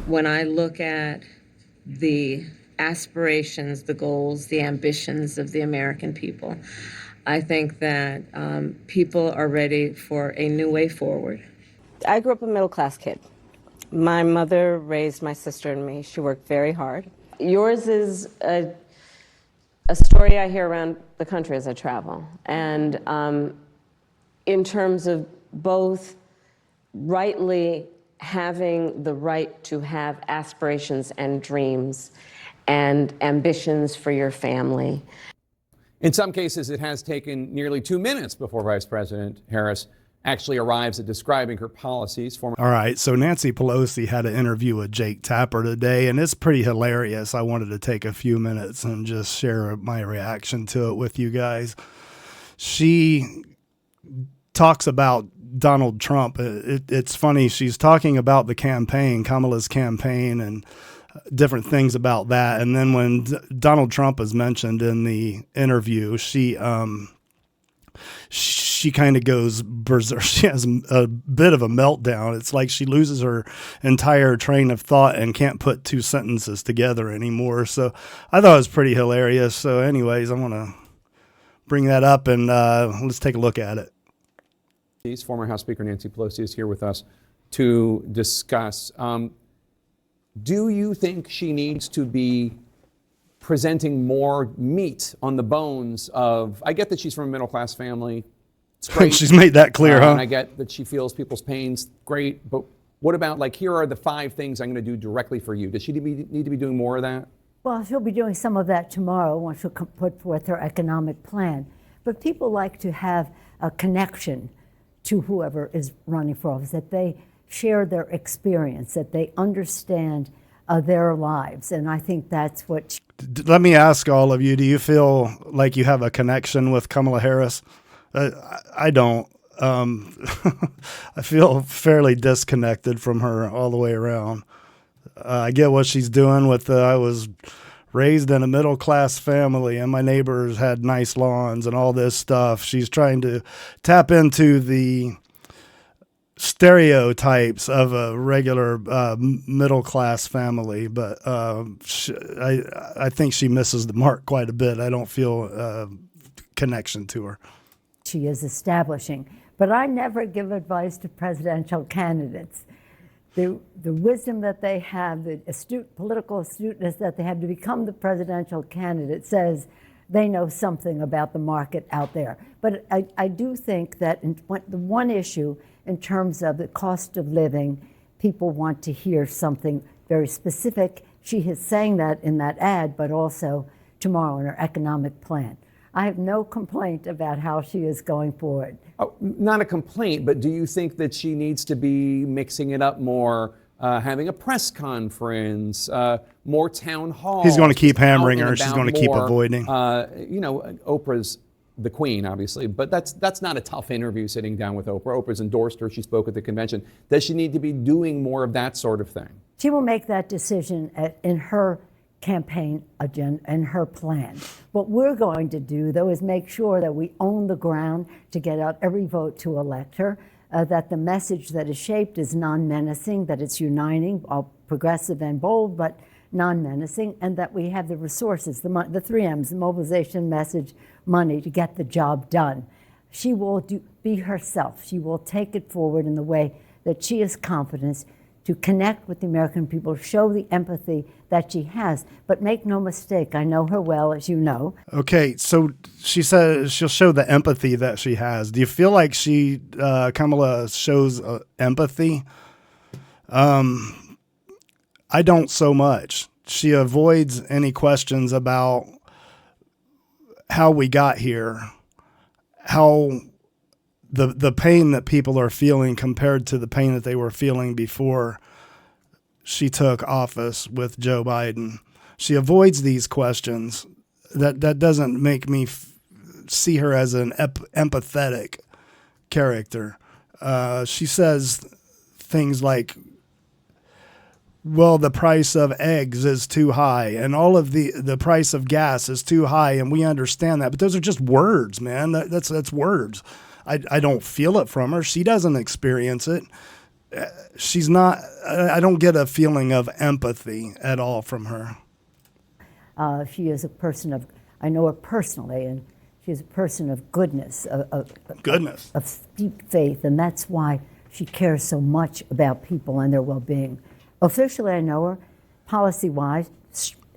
When I look at the aspirations, the goals, the ambitions of the American people, I think that people are ready for a new way forward. I grew up a middle-class kid. My mother raised my sister and me. She worked very hard. Yours is a story I hear around the country as I travel. And in terms of both rightly having the right to have aspirations and dreams and ambitions for your family. In some cases, it has taken nearly 2 minutes before Vice President Harris actually arrives at describing her policies. All right, so Nancy Pelosi had an interview with Jake Tapper today, and it's pretty hilarious. I wanted to take a few minutes and just share my reaction to it with you guys. She talks about Donald Trump. It's funny. She's talking about the campaign, Kamala's campaign, and different things about that. And then when Donald Trump is mentioned in the interview, she kind of goes berserk. She has a bit of a meltdown. It's like she loses her entire train of thought and can't put two sentences together anymore. So I thought it was pretty hilarious. So anyways, I want to bring that up and let's take a look at it. Former House Speaker Nancy Pelosi is here with us to discuss. Do you think she needs to be presenting more meat on the bones of, I get that she's from a middle-class family. It's great. She's made that clear, huh? And I get that she feels people's pains. Great. But what about, like, here are the 5 things I'm going to do directly for you? Does she need to be doing more of that? Well, she'll be doing some of that tomorrow once she'll put forth her economic plan. But people like to have a connection to whoever is running for office, that they share their experience, that they understand their lives. And I think that's what... Let me ask all of you, do you feel like you have a connection with Kamala Harris? I don't. I feel fairly disconnected from her all the way around. I get what she's doing with I was raised in a middle-class family and my neighbors had nice lawns and all this stuff. She's trying to tap into the stereotypes of a regular middle-class family, but I think she misses the mark quite a bit. I don't feel a connection to her. She is establishing, but I never give advice to presidential candidates. The wisdom that they have, the political astuteness that they have to become the presidential candidate says they know something about the market out there. But I do think that the one issue in terms of the cost of living, people want to hear something very specific. She is saying that in that ad, but also tomorrow in her economic plan. I have no complaint about how she is going forward. Oh, not a complaint, but do you think that she needs to be mixing it up more, having a press conference, more town halls? He's going to keep hammering her. She's going to keep avoiding. You know, Oprah's the queen, obviously, but that's not a tough interview sitting down with Oprah. Oprah's endorsed her. She spoke at the convention. Does she need to be doing more of that sort of thing? She will make that decision in her campaign agenda and her plan. What we're going to do, though, is make sure that we own the ground to get out every vote to elect her, that the message that is shaped is non-menacing, that it's uniting, all progressive and bold, but non-menacing, and that we have the resources, the 3 M's, the mobilization, message, money to get the job done. She will be herself. She will take it forward in the way that she has confidence to connect with the American people, show the empathy that she has. But make no mistake, I know her well, as you know. Okay, so she says she'll show the empathy that she has. Do you feel like Kamala shows empathy? I don't so much. She avoids any questions about how we got here, how the pain that people are feeling compared to the pain that they were feeling before she took office with Joe Biden. She avoids these questions. That doesn't make me see her as an empathetic character. She says things like, well, the price of eggs is too high and all of the price of gas is too high, and we understand that. But those are just words, man. That's words. I don't feel it from her. She doesn't experience it. she's not. I don't get a feeling of empathy at all from her. She is a person of, I know her personally, and she is a person of goodness, Goodness. of deep faith, and that's why she cares so much about people and their well-being. Officially, I know her. Policy-wise,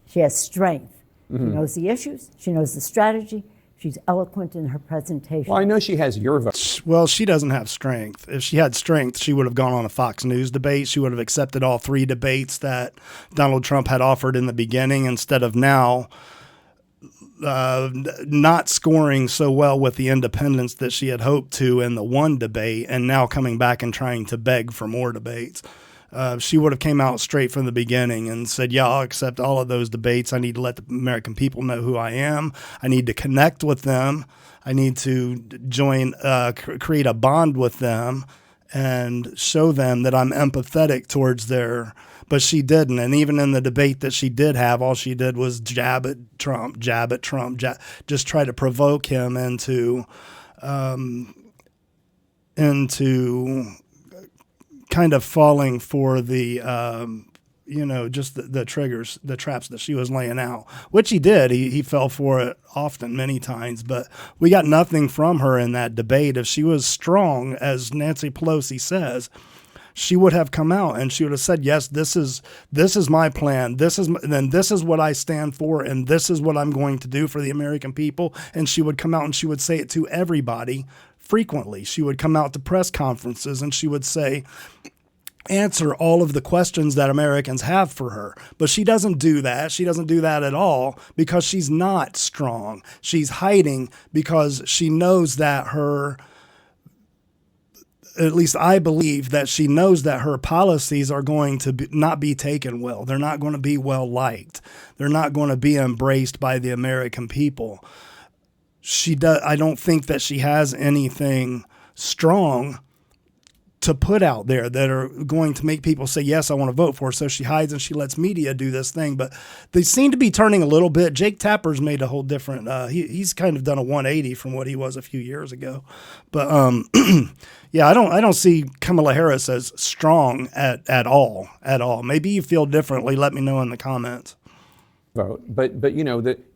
she has strength. She knows the issues. She knows the strategy. She's eloquent in her presentation. Well, I know she has your vote. Well, she doesn't have strength. If she had strength, she would have gone on a Fox News debate. She would have accepted all 3 debates that Donald Trump had offered in the beginning, instead of now not scoring so well with the independents that she had hoped to in the one debate, and now coming back and trying to beg for more debates. She would have came out straight from the beginning and said, yeah, I'll accept all of those debates. I need to let the American people know who I am. I need to connect with them. I need to join, create a bond with them and show them that I'm empathetic towards their, but she didn't. And even in the debate that she did have, all she did was jab at Trump, just try to provoke him into kind of falling for the, just the triggers, the traps that she was laying out, which he did. He fell for it often, many times, but we got nothing from her in that debate. If she was strong, as Nancy Pelosi says, she would have come out and she would have said, yes, this is my plan. This is what I stand for. And this is what I'm going to do for the American people. And she would come out and she would say it to everybody frequently. She would come out to press conferences and she would answer all of the questions that Americans have for her. But she doesn't do that. She doesn't do that at all because she's not strong. She's hiding because she knows that at least I believe that she knows that her policies are going to not be taken well. They're not going to be well liked. They're not going to be embraced by the American people. I don't think that she has anything strong to put out there that are going to make people say, yes, I want to vote for her. So she hides and she lets media do this thing. But they seem to be turning a little bit. Jake Tapper's made a whole different, he's kind of done a 180 from what he was a few years ago. But yeah, I don't see Kamala Harris as strong at all. Maybe you feel differently. Let me know in the comments. Vote, but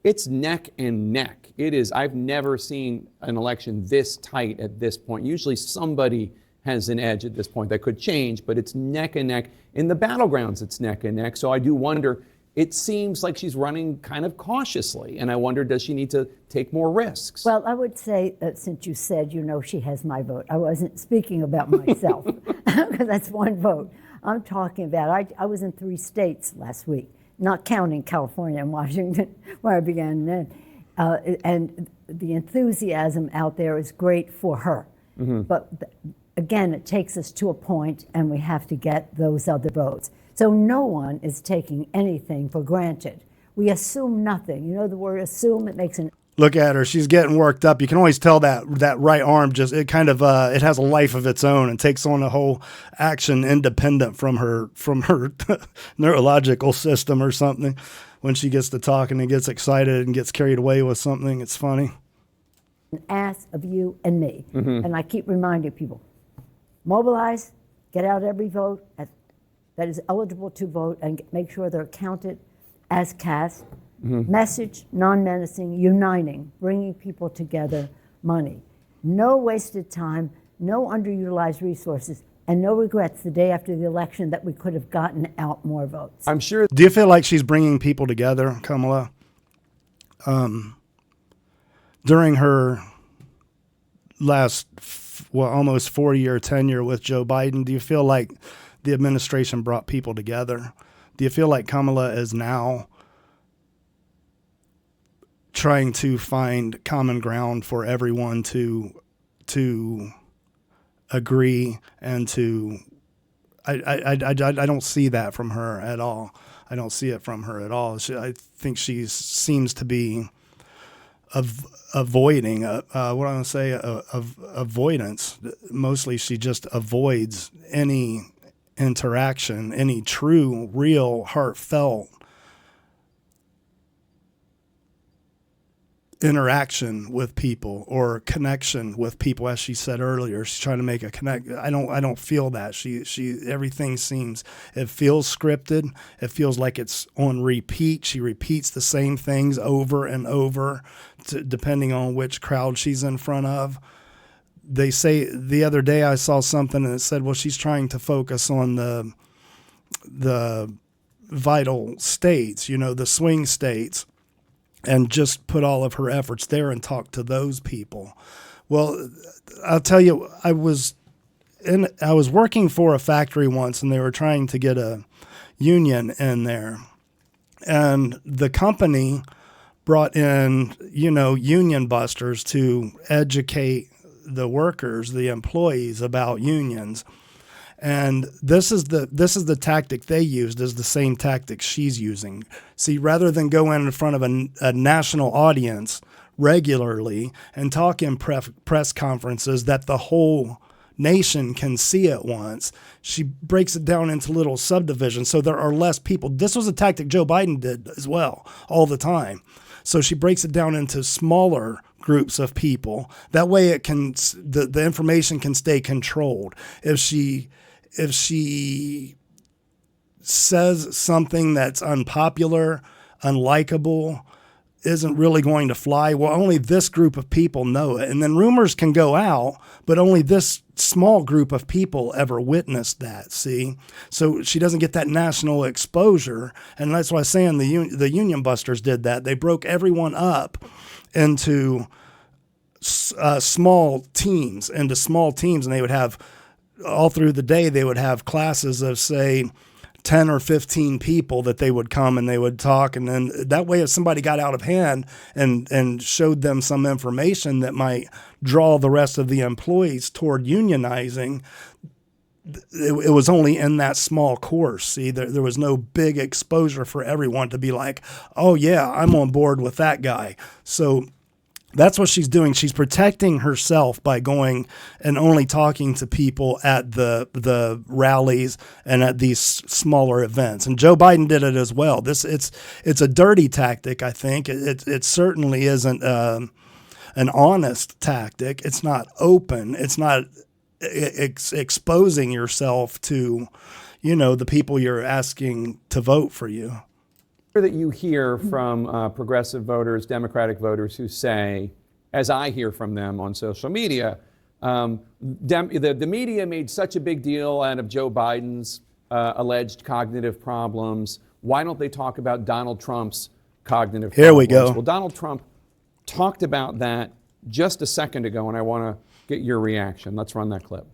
it's neck and neck. It is. I've never seen an election this tight at this point. Usually somebody has an edge at this point. That could change, but it's neck and neck. In the battlegrounds, it's neck and neck. So I do wonder, it seems like she's running kind of cautiously, and I wonder, does she need to take more risks? Well, I would say, since you said, she has my vote, I wasn't speaking about myself, because that's one vote. I'm talking about, I was in 3 states last week, not counting California and Washington, where I began then. And the enthusiasm out there is great for her. But again, it takes us to a point and we have to get those other votes. So no one is taking anything for granted. We assume nothing. You know the word assume, it makes an... Look at her. She's getting worked up. You can always tell that right arm it has a life of its own and takes on a whole action independent from her neurological system or something. When she gets to talking and gets excited and gets carried away with something, it's funny. Ask of you and me. And I keep reminding people, mobilize, get out every vote that is eligible to vote and make sure they're counted as cast. Message, non-menacing, uniting, bringing people together, money. No wasted time, no underutilized resources, and no regrets the day after the election that we could have gotten out more votes. I'm sure. Do you feel like she's bringing people together, Kamala? During her last, almost 4-year tenure with Joe Biden, do you feel like the administration brought people together? Do you feel like Kamala is now trying to find common ground for everyone to agree and to... I don't see that from her at all. I don't see it from her at all. I think she seems to be avoiding, avoidance. Mostly she just avoids any interaction, any true, real, heartfelt interaction with people or connection with people, as she said earlier. She's trying to make a connect. I don't feel that. She everything seems, it feels scripted. It feels like it's on repeat. She repeats the same things over and over, depending on which crowd she's in front of. They say, the other day I saw something and it said, well, she's trying to focus on the vital states, the swing states, and just put all of her efforts there and talk to those people. Well, I'll tell you, I was working for a factory once, and they were trying to get a union in there, and the company brought in, union busters to educate the workers, the employees, about unions. And this is the tactic they used, is the same tactic she's using. See, rather than go in front of a national audience regularly and talk in press conferences that the whole nation can see at once, she breaks it down into little subdivisions so there are less people. This was a tactic Joe Biden did as well, all the time. So she breaks it down into smaller groups of people. That way it can, the information can stay controlled. If she says something that's unpopular, unlikable, isn't really going to fly, well, only this group of people know it. And then rumors can go out, but only this small group of people ever witnessed that, see? So she doesn't get that national exposure. And that's why I'm saying the union busters did that. They broke everyone up into small teams, and they would have, all through the day, they would have classes of, say, 10 or 15 people that they would come and they would talk. And then that way, if somebody got out of hand and showed them some information that might draw the rest of the employees toward unionizing, it was only in that small course. See, there was no big exposure for everyone to be like, oh yeah, I'm on board with that guy. So that's what she's doing. She's protecting herself by going and only talking to people at the rallies and at these smaller events. And Joe Biden did it as well. It's a dirty tactic, I think. It certainly isn't an honest tactic. It's not open. It's not exposing yourself to, the people you're asking to vote for you. That you hear from progressive voters, Democratic voters who say, as I hear from them on social media, the media made such a big deal out of Joe Biden's alleged cognitive problems. Why don't they talk about Donald Trump's cognitive problems? Here we go. Well, Donald Trump talked about that just a second ago, and I want to get your reaction. Let's run that clip.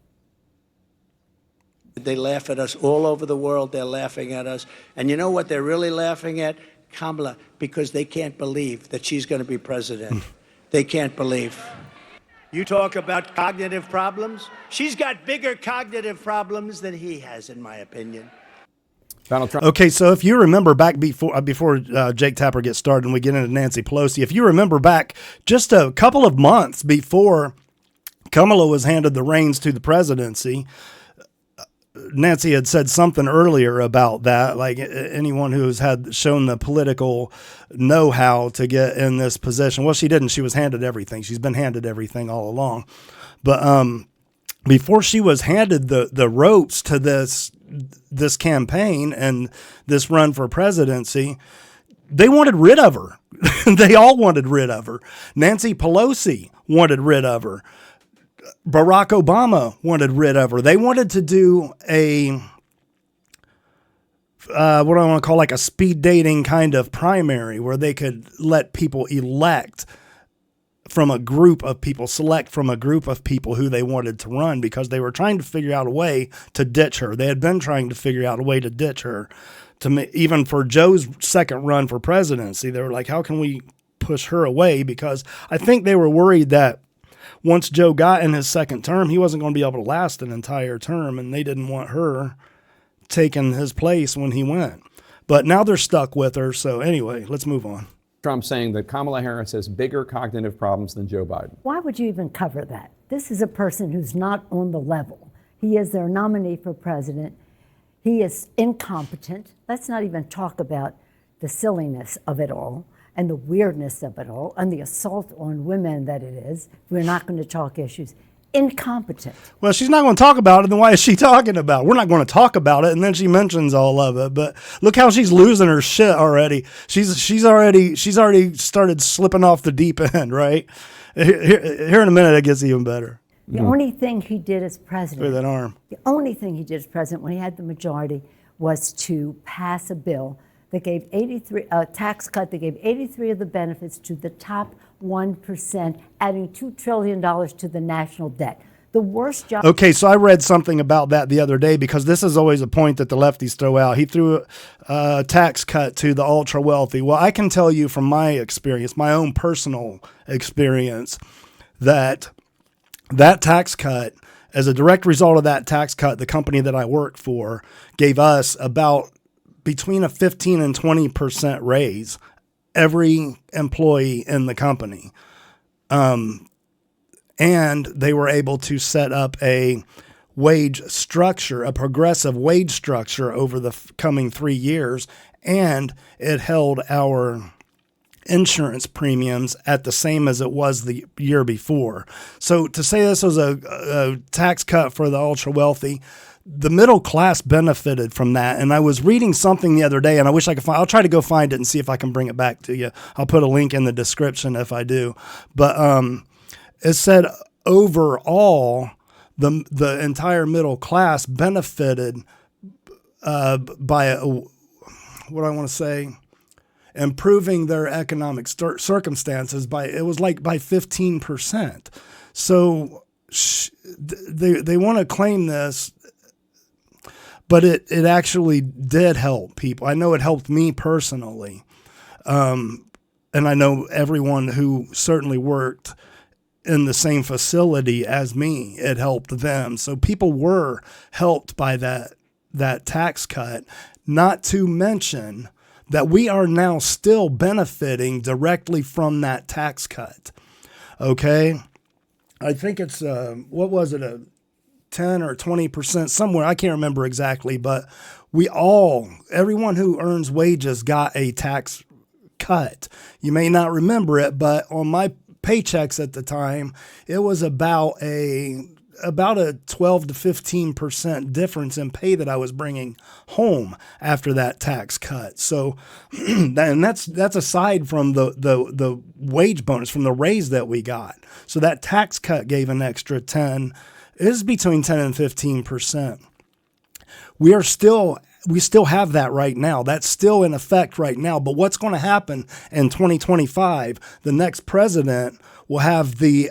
They laugh at us all over the world. They're laughing at us. And you know what they're really laughing at? Kamala, because they can't believe that she's going to be president. They can't believe. You talk about cognitive problems? She's got bigger cognitive problems than he has, in my opinion. Donald Trump. Okay, so if you remember back before Jake Tapper gets started and we get into Nancy Pelosi, if you remember back just a couple of months before Kamala was handed the reins to the presidency, Nancy had said something earlier about that, like anyone who's had shown the political know-how to get in this position. Well, she didn't. She was handed everything. She's been handed everything all along. But before she was handed the ropes to this campaign and this run for presidency, they wanted rid of her. They all wanted rid of her. Nancy Pelosi wanted rid of her. Barack Obama wanted rid of her. They wanted to do a, what do I want to call, like a speed dating kind of primary where they could let people elect from a group of people, select from a group of people who they wanted to run, because they were trying to figure out a way to ditch her. They had been trying to figure out a way to ditch her. Even for Joe's second run for presidency, they were like, how can we push her away? Because I think they were worried that once Joe got in his second term, he wasn't going to be able to last an entire term, and they didn't want her taking his place when he went. But now they're stuck with her. So anyway, let's move on. Trump saying that Kamala Harris has bigger cognitive problems than Joe Biden. Why would you even cover that? This is a person who's not on the level. He is their nominee for president. He is incompetent. Let's not even talk about the silliness of it all. and the weirdness of it all and the assault on women that it is. We're not going to talk issues. Incompetent. Well, she's not going to talk about it, then why is she talking about it? We're not going to talk about it, and then she mentions all of it. But look how she's losing her shit already. She's already started slipping off the deep end, right? Here in a minute, it gets even better. The only thing he did as Look at president, that arm. the only thing he did as president when he had the majority was to pass a bill that gave a tax cut that gave 83 of the benefits to the top 1%, adding $2 trillion to the national debt. The worst job. Okay, so I read something about that the other day because this is always a point that the lefties throw out. He threw a tax cut to the ultra wealthy. Well, I can tell you from my experience, my own personal experience, that tax cut, as a direct result of that tax cut, the company that I work for gave us about between a 15 and 20% raise, every employee in the company. And they were able to set up a wage structure, a progressive wage structure over the coming 3 years. And it held our insurance premiums at the same as it was the year before. So to say this was a tax cut for the ultra wealthy, the middle class benefited from that. And I was reading something the other day, and I wish I could I'll try to go find it and see if I can bring it back to you. I'll put a link in the description if I do. But it said overall, the entire middle class benefited by, what I want to say, improving their economic circumstances by 15%. So they want to claim this, but it actually did help people. I know it helped me personally. And I know everyone who certainly worked in the same facility as me, it helped them. So people were helped by that tax cut, not to mention that we are now still benefiting directly from that tax cut. Okay? I think it's, what was it, a 10 or 20% somewhere, I can't remember exactly, but everyone who earns wages got a tax cut. You may not remember it, but on my paychecks at the time, it was about a 12 to 15% difference in pay that I was bringing home after that tax cut. So, and that's aside from the wage bonus from the raise that we got. So that tax cut gave an extra 10. It is between 10 and 15%. We still have that right now. That's still in effect right now. But what's going to happen in 2025? The next president will have the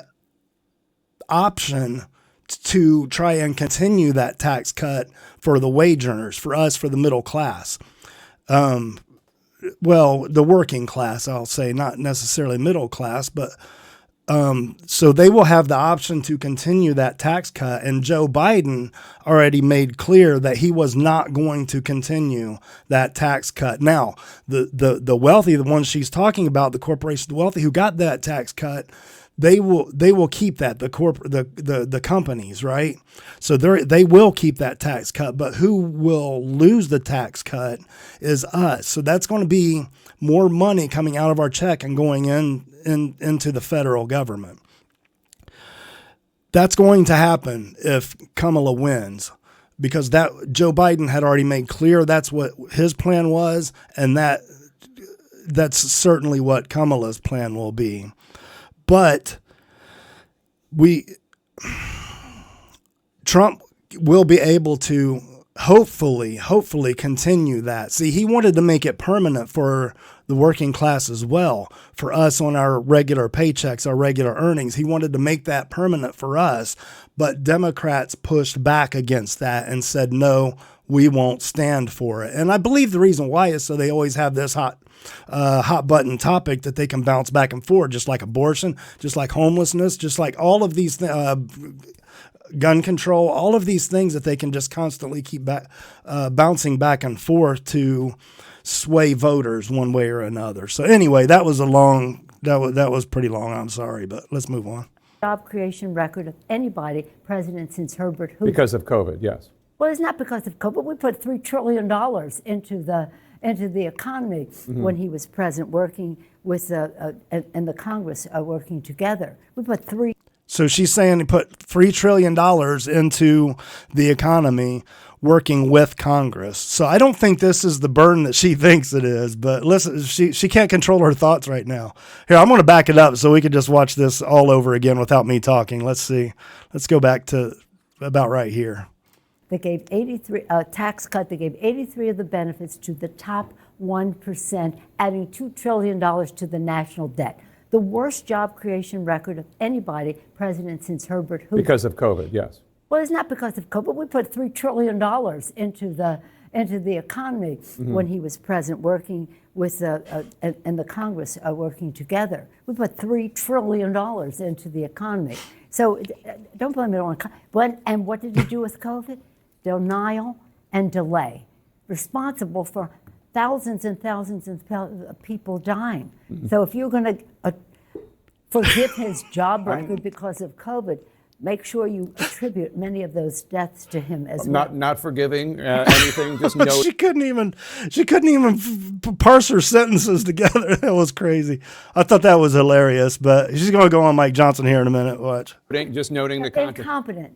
option to try and continue that tax cut for the wage earners, for us, for the middle class. Well, the working class, I'll say, not necessarily middle class, but so they will have the option to continue that tax cut. And Joe Biden already made clear that he was not going to continue that tax cut. Now, the wealthy, the ones she's talking about, the corporations, the wealthy who got that tax cut, they will keep that, the companies, right? So they will keep that tax cut, but who will lose the tax cut is us. So that's going to be more money coming out of our check and going into the federal government. That's going to happen if Kamala wins, because that Joe Biden had already made clear that's what his plan was, and that's certainly what Kamala's plan will be. But Trump will be able to hopefully continue that. See, he wanted to make it permanent for the working class as well, for us on our regular paychecks, our regular earnings. He wanted to make that permanent for us, but Democrats pushed back against that and said, no, we won't stand for it. And I believe the reason why is so they always have this hot button topic that they can bounce back and forth, just like abortion, just like homelessness, just like all of these gun control, all of these things that they can just constantly keep bouncing back and forth to sway voters one way or another. So anyway, that was pretty long. I'm sorry, but let's move on. Job creation record of anybody president since Herbert Hoover. Because of COVID, yes. Well, it's not because of COVID. We put $3 trillion into the economy when he was president, working with and the Congress working together. We put three. So she's saying he put $3 trillion into the economy working with Congress. So I don't think this is the burden that she thinks it is. But listen, she can't control her thoughts right now. Here, I'm going to back it up so we can just watch this all over again without me talking. Let's see. Let's go back to about right here. They gave 83 tax cut. They gave 83 of the benefits to the top 1%, adding $2 trillion to the national debt. The worst job creation record of anybody president since Herbert Hoover. Because of COVID, yes. Well, it's not because of COVID. We put $3 trillion into the economy when he was president, working with and the Congress working together. We put $3 trillion into the economy. So don't blame it on. And what did he do with COVID? Denial and delay, responsible for thousands and thousands of people dying. So if you're going to forgive his job record because of COVID, make sure you attribute many of those deaths to him as well. Not forgiving anything. Just know she couldn't even parse her sentences together. That was crazy. I thought that was hilarious. But she's going to go on Mike Johnson here in a minute. Watch. just noting the content. Incompetent.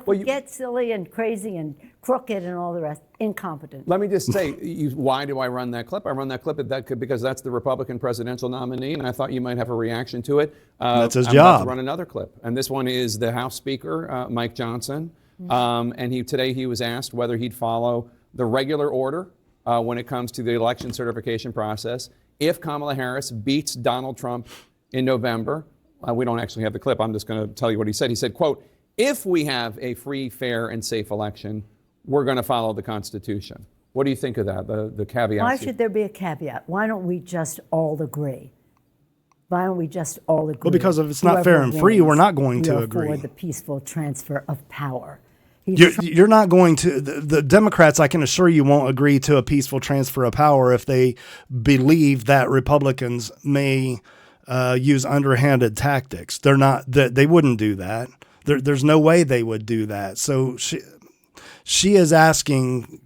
Forget silly and crazy and crooked and all the rest. Incompetent. Let me just say, why do I run that clip? I run that clip because that's the Republican presidential nominee, and I thought you might have a reaction to it. That's his I'm job. about to run another clip, and this one is the House Speaker, Mike Johnson, and today he was asked whether he'd follow the regular order when it comes to the election certification process if Kamala Harris beats Donald Trump in November. We don't actually have the clip. I'm just going to tell you what he said. He said, quote, "If we have a free, fair, and safe election, we're going to follow the Constitution." What do you think of that, the caveat? Why should there be a caveat? Why don't we just all agree? Why don't we just all agree? Well, because if it's not fair and free, we're not going to agree. For the peaceful transfer of power. You're not going to, the Democrats, I can assure you, won't agree to a peaceful transfer of power if they believe that Republicans may use underhanded tactics. They wouldn't do that. There's no way they would do that. So she is asking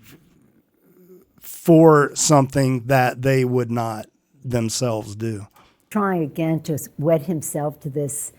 for something that they would not themselves do. Trying again to wed himself to this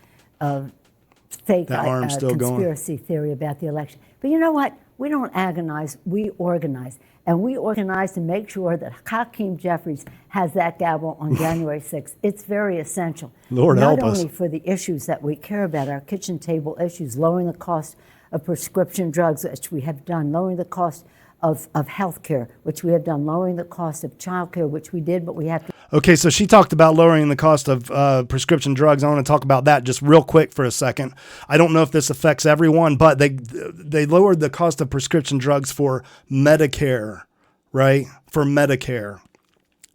fake conspiracy theory about the election. But you know what? We don't agonize, we organize. And we organize to make sure that Hakeem Jeffries has that gavel on January 6th. It's very essential. Lord help us. Not only for the issues that we care about, our kitchen table issues, lowering the cost of prescription drugs, which we have done, lowering the cost of health care, which we have done, lowering the cost of child care, which we did, but we have to. Okay, so she talked about lowering the cost of prescription drugs. I want to talk about that just real quick for a second. I don't know if this affects everyone, but they lowered the cost of prescription drugs for Medicare, right? For Medicare.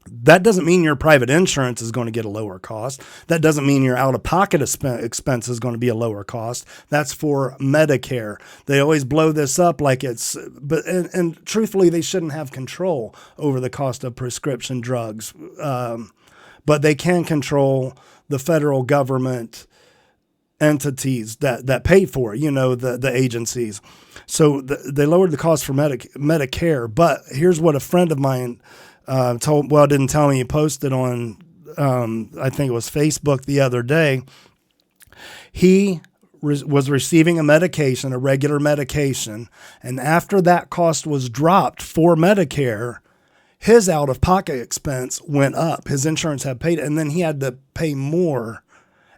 That doesn't mean your private insurance is going to get a lower cost. That doesn't mean your out-of-pocket expense is going to be a lower cost. That's for Medicare. They always blow this up like it's, and truthfully, they shouldn't have control over the cost of prescription drugs. But they can control the federal government entities that pay for it, the agencies. So they lowered the cost for Medicare. But here's what a friend of mine didn't tell me, he posted on, I think it was Facebook the other day. He was receiving a regular medication, and after that cost was dropped for Medicare, his out-of-pocket expense went up. His insurance had paid it, and then he had to pay more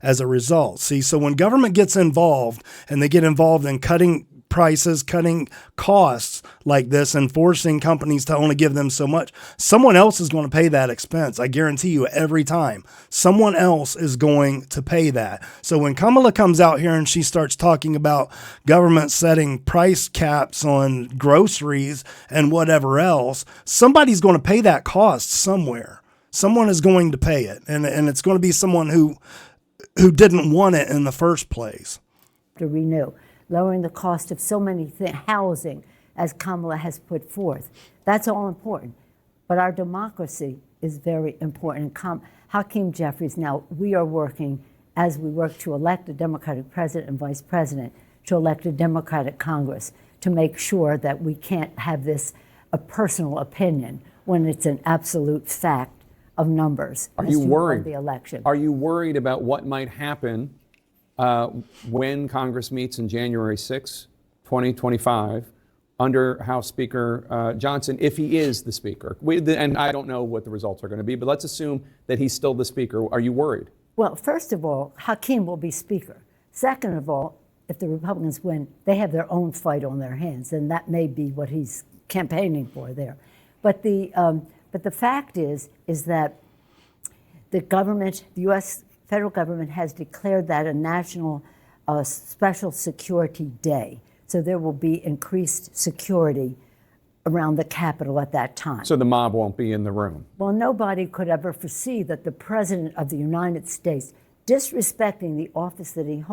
as a result. See, so when government gets involved, and they get involved in cutting prices, cutting costs like this, and forcing companies to only give them so much, someone else is going to pay that expense. I guarantee you, every time. Someone else is going to pay that. So when Kamala comes out here and she starts talking about government setting price caps on groceries and whatever else, somebody's going to pay that cost somewhere. Someone is going to pay it. And it's going to be someone who didn't want it in the first place. To renew. Lowering the cost of so many housing, as Kamala has put forth. That's all important. But our democracy is very important. Hakeem Jeffries, now we are working, as we work to elect a Democratic president and vice president, to elect a Democratic Congress, to make sure that we can't have this a personal opinion when it's an absolute fact of numbers. Are you worried? The election. Are you worried about what might happen when Congress meets in January 6, 2025, under House Speaker Johnson, if he is the Speaker? And I don't know what the results are going to be, but let's assume that he's still the Speaker. Are you worried? Well, first of all, Hakeem will be Speaker. Second of all, if the Republicans win, they have their own fight on their hands, and that may be what he's campaigning for there. But the fact is that the government, the U.S. federal government, has declared that a national special security day. So there will be increased security around the Capitol at that time. So the mob won't be in the room. Well, nobody could ever foresee that the President of the United States, disrespecting the office that he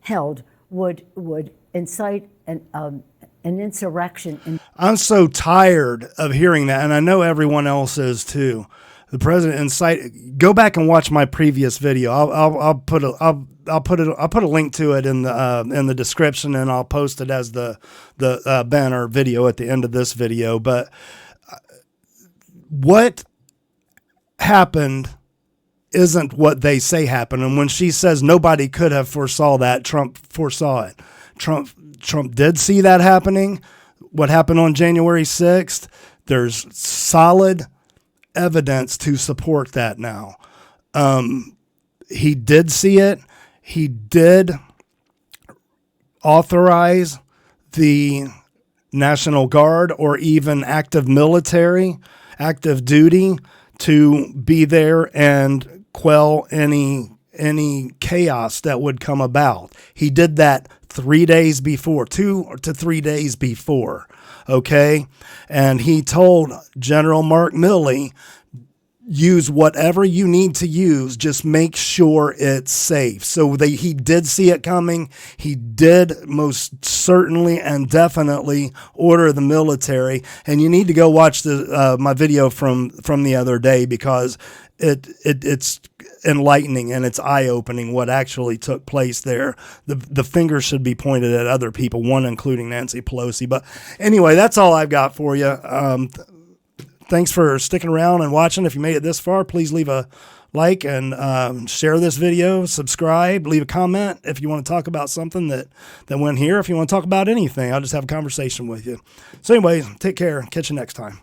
held, would incite an insurrection. I'm so tired of hearing that, and I know everyone else is too. The president incite. Go back and watch my previous video. I'll put a link to it in the description, and I'll post it as the banner video at the end of this video. But what happened isn't what they say happened. And when she says nobody could have foresaw that, Trump foresaw it. Trump did see that happening. What happened on January 6th, there's solid evidence to support that now. He did see it. He did authorize the National Guard or even active military, active duty to be there and quell any chaos that would come about. He did that 3 days before, 2 to 3 days before, okay? And he told General Mark Milley, use whatever you need to use, just make sure it's safe. So he did see it coming. He did most certainly and definitely order the military. And you need to go watch my video from the other day, because it's enlightening and it's eye-opening what actually took place there. The finger should be pointed at other people, one including Nancy Pelosi. But anyway, that's all I've got for you. Thanks for sticking around and watching. If you made it this far, please leave a like and share this video, subscribe, leave a comment if you want to talk about something that went here. If you want to talk about anything, I'll just have a conversation with you. So anyway, take care. Catch you next time.